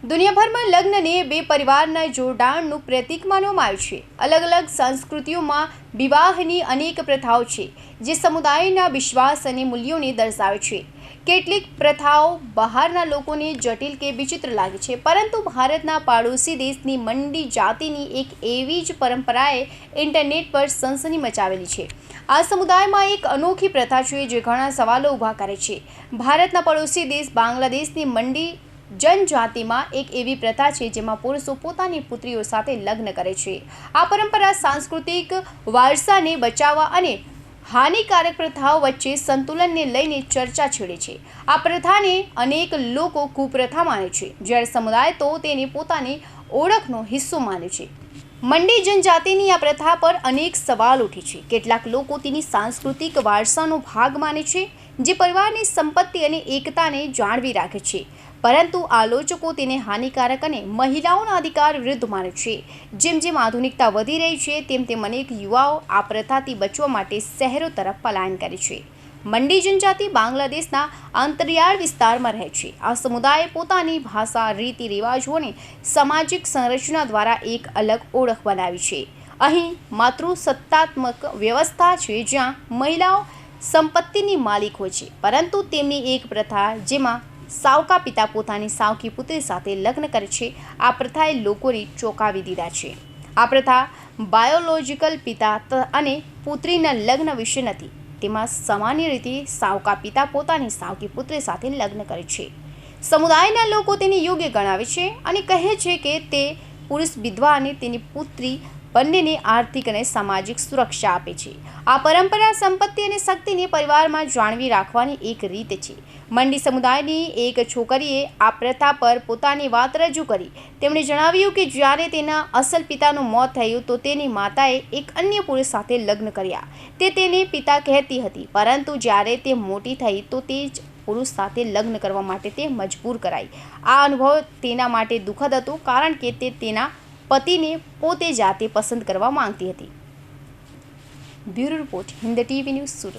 દુનિયાભરમાં લગ્નને બે પરિવારના જોડાણનું પ્રતીક માનવામાં આવે છે. અલગ અલગ સંસ્કૃતિઓમાં વિવાહની અનેક પ્રથાઓ છે જે સમુદાયના વિશ્વાસ અને મૂલ્યોને દર્શાવે છે. કેટલીક પ્રથાઓ બહારના લોકોને જટિલ કે વિચિત્ર લાગે છે, પરંતુ ભારતના પાડોશી દેશની મંડી જાતિની એક એવી જ પરંપરાએ ઇન્ટરનેટ પર સનસની મચાવેલી છે. આ સમુદાયમાં એક અનોખી પ્રથા છે જે ઘણા સવાલો ઊભા કરે છે. ભારતના પડોશી દેશ બાંગ્લાદેશની મંડી જનજાતિમાં એક એવી પ્રથા છે જેમાં પુરુષો પોતાની પુત્રીઓ સાથે લગ્ન કરે છે. આ પરંપરા સાંસ્કૃતિક વારસાને બચાવવા અને હાનિકારક પ્રથાઓ વચ્ચે સંતુલનને લઈને ચર્ચા છેડે છે. આ પ્રથાને અનેક લોકો કુપ્રથા માને છે, જ્યારે સમુદાય તો તેને પોતાની ઓળખનો હિસ્સો માને છે. મંડી જનજાતિની આ પ્રથા પર અનેક સવાલ ઉઠે છે. કેટલાક લોકો તેની સાંસ્કૃતિક વારસાનો ભાગ માને છે, જે પરિવારની સંપત્તિ અને એકતાને જાળવી રાખે છે, પરંતુ આલોચકો તેને હાનિકારક અને મહિલાઓના અધિકાર વિરુદ્ધ માને છે. જેમ જેમ આધુનિકતા વધી રહી છે, તેમ તેમ અનેક યુવાઓ આ પ્રથાથી બચવા માટે શહેરો તરફ પલાયન કરે છે. મંડી જનજાતિ બાંગ્લાદેશના અંતરિયાળ વિસ્તારમાં રહે છે. આ સમુદાય પોતાની ભાષા, રીતિ રિવાજો અને સામાજિક સંરચના દ્વારા એક અલગ ઓળખ બનાવી છે. અહીં માતૃસત્તાત્મક વ્યવસ્થા છે, જ્યાં મહિલાઓ સંપત્તિની માલિક હોય છે, પરંતુ તેમની એક પ્રથા જેમાં સાવકા પિતા પોતાની સાવકી પુત્રી સાથે લગ્ન કરે છે. આ પ્રથાએ લોકોને ચોંકાવી દીધા છે. આ પ્રથા બાયોલોજિકલ પિતા અને પુત્રીના લગ્ન વિશે નથી. તેમાં સામાન્ય રીતે સાવકા પિતા પોતાની સાવકી પુત્રી સાથે લગ્ન કરે છે. સમુદાયના લોકો તેને યોગ્ય ગણાવે છે અને કહે છે કે તે પુરુષ વિધવા અને તેની પુત્રી બંનેને આર્થિક અને સામાજિક સુરક્ષા આપે છે. આ પરંપરા સંપત્તિ અને શક્તિને પરિવારમાં જાળવી રાખવાની એક રીત છે. મંડી સમુદાયની એક છોકરીએ આ પ્રથા પર પોતાની વાત રજૂ કરી. તેમણે જણાવ્યું કે જ્યારે તેના અસલ પિતાનું મોત થયું તો તેની માતાએ એક અન્ય પુરુષ સાથે લગ્ન કર્યા. તે તેને પિતા કહેતી હતી, પરંતુ જ્યારે તે મોટી થઈ તો તે જ પુરુષ સાથે લગ્ન કરવા માટે તે મજબૂર કરાઈ. આ અનુભવ તેના માટે દુઃખદ હતો, કારણ કે તે તેના પતિને પોતે જાતે પસંદ કરવા માંગતી હતી. Bureau report, Hind TV news, Surat.